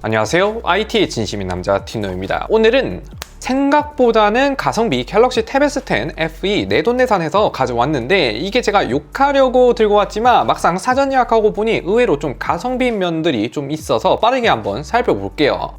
안녕하세요. IT의 진심인 남자 티노입니다. 오늘은 생각보다는 가성비 갤럭시 탭 S10 FE 내돈내산해서 가져왔는데, 이게 제가 욕하려고 들고 왔지만 막상 사전 예약하고 보니 의외로 좀 가성비인 면들이 좀 있어서 빠르게 한번 살펴볼게요.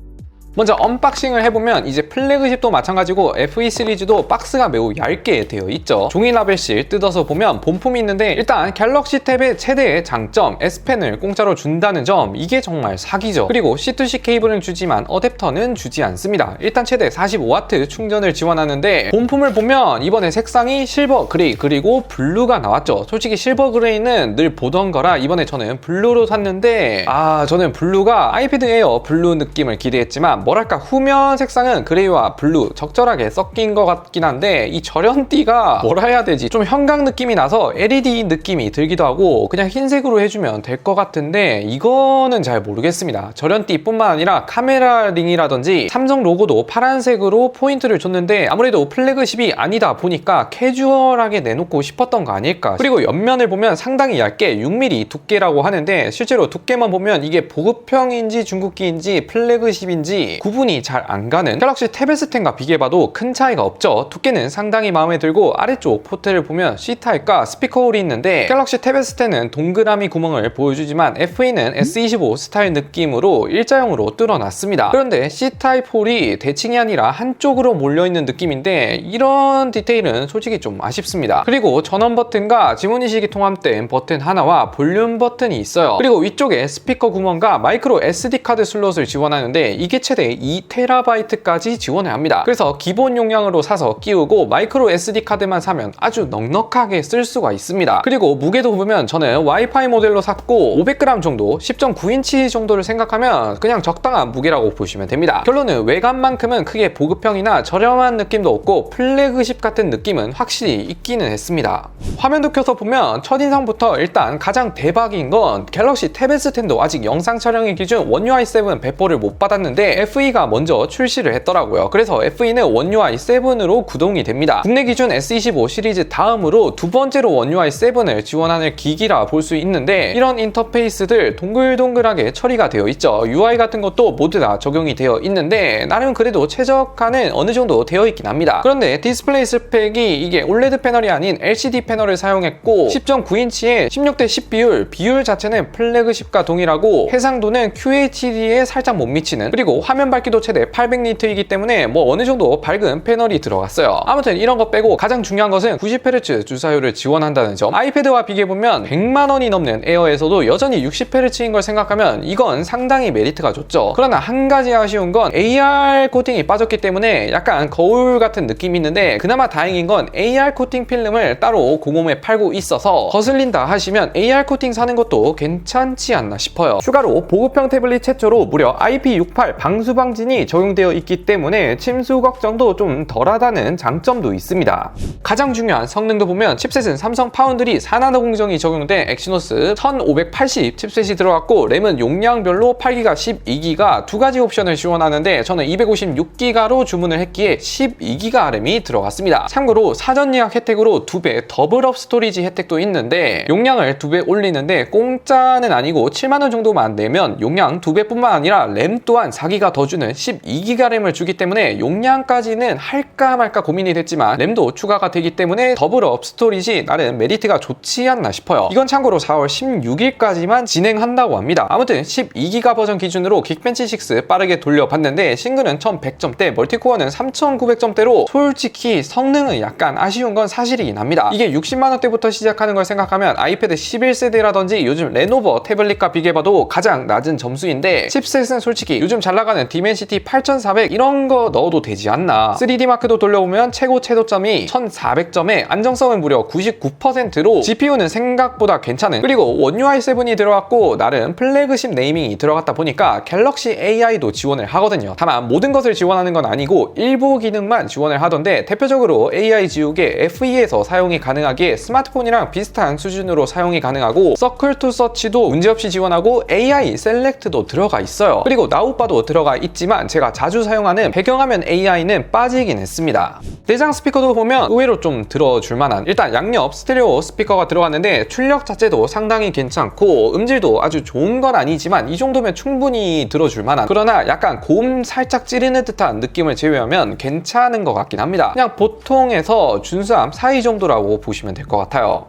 먼저 언박싱을 해보면 이제 플래그십도 마찬가지고 FE 시리즈도 박스가 매우 얇게 되어 있죠. 종이 라벨실 뜯어서 보면 본품이 있는데, 일단 갤럭시 탭의 최대의 장점 S펜을 공짜로 준다는 점, 이게 정말 사기죠. 그리고 C2C 케이블은 주지만 어댑터는 주지 않습니다. 일단 최대 45W 충전을 지원하는데, 본품을 보면 이번에 색상이 실버 그레이 그리고 블루가 나왔죠. 솔직히 실버 그레이는 늘 보던 거라 이번에 저는 블루로 샀는데, 저는 블루가 아이패드 에어 블루 느낌을 기대했지만 뭐랄까 후면 색상은 그레이와 블루 적절하게 섞인 것 같긴 한데, 이 절연띠가 뭐라 해야 되지, 좀 형광 느낌이 나서 LED 느낌이 들기도 하고 그냥 흰색으로 해주면 될 것 같은데, 이거는 잘 모르겠습니다. 절연띠 뿐만 아니라 카메라 링이라든지 삼성 로고도 파란색으로 포인트를 줬는데, 아무래도 플래그십이 아니다 보니까 캐주얼하게 내놓고 싶었던 거 아닐까. 그리고 옆면을 보면 상당히 얇게 6mm 두께라고 하는데, 실제로 두께만 보면 이게 보급형인지 중국기인지 플래그십인지 구분이 잘 안 가는, 갤럭시 탭 S10과 비교해봐도 큰 차이가 없죠. 두께는 상당히 마음에 들고, 아래쪽 포트를 보면 C타입과 스피커 홀이 있는데, 갤럭시 탭 S10은 동그라미 구멍을 보여주지만 FE는 S25 스타일 느낌으로 일자형으로 뚫어놨습니다. 그런데 C타입 홀이 대칭이 아니라 한쪽으로 몰려있는 느낌인데, 이런 디테일은 솔직히 좀 아쉽습니다. 그리고 전원 버튼과 지문인식이 통합된 버튼 하나와 볼륨 버튼이 있어요. 그리고 위쪽에 스피커 구멍과 마이크로 SD카드 슬롯을 지원하는데, 이게 최대 2TB까지 지원을 합니다. 그래서 기본 용량으로 사서 끼우고 마이크로 SD카드만 사면 아주 넉넉하게 쓸 수가 있습니다. 그리고 무게도 보면 저는 와이파이 모델로 샀고 500g 정도, 10.9인치 정도를 생각하면 그냥 적당한 무게라고 보시면 됩니다. 결론은 외관만큼은 크게 보급형이나 저렴한 느낌도 없고 플래그십 같은 느낌은 확실히 있기는 했습니다. 화면도 켜서 보면 첫인상부터 일단 가장 대박인 건 갤럭시 탭 S10도 아직 영상 촬영의 기준 One UI 7 배포를 못 받았는데 FE가 먼저 출시를 했더라고요. 그래서 FE는 One UI 7으로 구동이 됩니다. 국내 기준 S25 시리즈 다음으로 두 번째로 One UI 7을 지원하는 기기라 볼 수 있는데, 이런 인터페이스들 동글동글하게 처리가 되어 있죠. UI 같은 것도 모두 다 적용이 되어 있는데, 나름 그래도 최적화는 어느 정도 되어 있긴 합니다. 그런데 디스플레이 스펙이 이게 OLED 패널이 아닌 LCD 패널을 사용했고 10.9인치에 16:10 비율 자체는 플래그십과 동일하고 해상도는 QHD에 살짝 못 미치는, 그리고 화면 밝기도 최대 800니트이기 때문에 어느 정도 밝은 패널이 들어갔어요. 아무튼 이런 거 빼고 가장 중요한 것은 90Hz 주사율을 지원한다는 점. 아이패드와 비교해보면 100만원이 넘는 에어에서도 여전히 60Hz인 걸 생각하면 이건 상당히 메리트가 좋죠. 그러나 한 가지 아쉬운 건 AR 코팅이 빠졌기 때문에 약간 거울 같은 느낌이 있는데, 그나마 다행인 건 AR 코팅 필름을 따로 공홈에 팔고 있어서 거슬린다 하시면 AR 코팅 사는 것도 괜찮지 않나 싶어요. 추가로 보급형 태블릿 최초로 무려 IP68 방수방진이 적용되어 있기 때문에 침수 걱정도 좀 덜하다는 장점도 있습니다. 가장 중요한 성능도 보면 칩셋은 삼성 파운드리 4나노 공정이 적용된 엑시노스 1580 칩셋이 들어갔고, 램은 용량별로 8기가, 12기가 두 가지 옵션을 지원하는데, 저는 256기가로 주문을 했기에 12기가 램이 들어갔습니다. 참고로 사전 예약 혜택으로 2배 더블업 스토리지 혜택도 있는데, 용량을 2배 올리는데 공짜는 아니고 7만원 정도만 내면 용량 2배뿐만 아니라 램 또한 4기가 더 주는 12기가 램을 주기 때문에 용량까지는 할까 말까 고민이 됐지만 램도 추가가 되기 때문에 더블업 스토리지 나름 메리트가 좋지 않나 싶어요. 이건 참고로 4월 16일까지만 진행한다고 합니다. 아무튼 12기가 버전 기준으로 긱벤치 6 빠르게 돌려봤는데, 싱글은 1100점대, 멀티코어는 3900점대로 솔직히 성능은 약간 아쉬운 건 사실이긴 합니다. 이게 60만원대부터 시작하는 걸 생각하면 아이패드 11세대라든지 요즘 레노버 태블릿과 비교해봐도 가장 낮은 점수인데, 칩셋은 솔직히 요즘 잘 나가는 디멘시티 8400 이런 거 넣어도 되지 않나. 3D 마크도 돌려보면 최고 채도점이 1400점에 안정성은 무려 99%로 GPU는 생각보다 괜찮은, 그리고 One UI 7이 들어갔고 나름 플래그십 네이밍이 들어갔다 보니까 갤럭시 AI도 지원을 하거든요. 다만 모든 것을 지원하는 건 아니고 일부 기능만 지원을 하던데, 대표적으로 AI 지우개 FE에서 사용이 가능하기에 스마트폰이랑 비슷한 수준으로 사용이 가능하고, 서클 투 서치도 문제없이 지원하고 AI 셀렉트도 들어가 있어요. 그리고 나우바도 들어가 수가 있지만 제가 자주 사용하는 배경화면 AI는 빠지긴 했습니다. 내장 스피커도 보면 의외로 좀 들어줄 만한, 일단 양옆 스테레오 스피커가 들어갔는데 출력 자체도 상당히 괜찮고 음질도 아주 좋은 건 아니지만 이 정도면 충분히 들어줄 만한, 그러나 약간 고음 살짝 찌르는 듯한 느낌을 제외하면 괜찮은 것 같긴 합니다. 그냥 보통에서 준수함 사이 정도라고 보시면 될 것 같아요.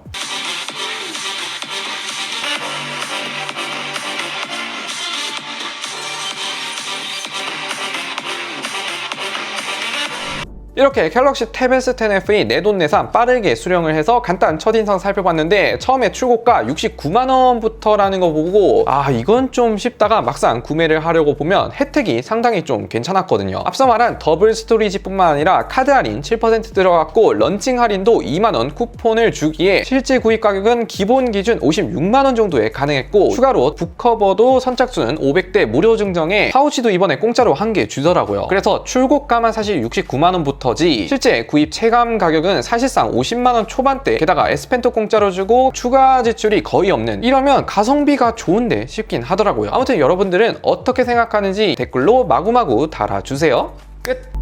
이렇게 갤럭시 탭 S10 FE 내돈내산 빠르게 수령을 해서 간단 첫인상 살펴봤는데, 처음에 출고가 69만원부터라는 거 보고 이건 좀 쉽다가 막상 구매를 하려고 보면 혜택이 상당히 좀 괜찮았거든요. 앞서 말한 더블 스토리지 뿐만 아니라 카드 할인 7% 들어갔고 런칭 할인도 2만원 쿠폰을 주기에 실제 구입 가격은 기본 기준 56만원 정도에 가능했고, 추가로 북커버도 선착순은 500대 무료 증정에 파우치도 이번에 공짜로 한 개 주더라고요. 그래서 출고가만 사실 69만원부터 실제 구입 체감 가격은 사실상 50만원 초반대, 게다가 S펜도 공짜로 주고 추가 지출이 거의 없는, 이러면 가성비가 좋은데 싶긴 하더라고요. 아무튼 여러분들은 어떻게 생각하는지 댓글로 마구마구 달아주세요. 끝!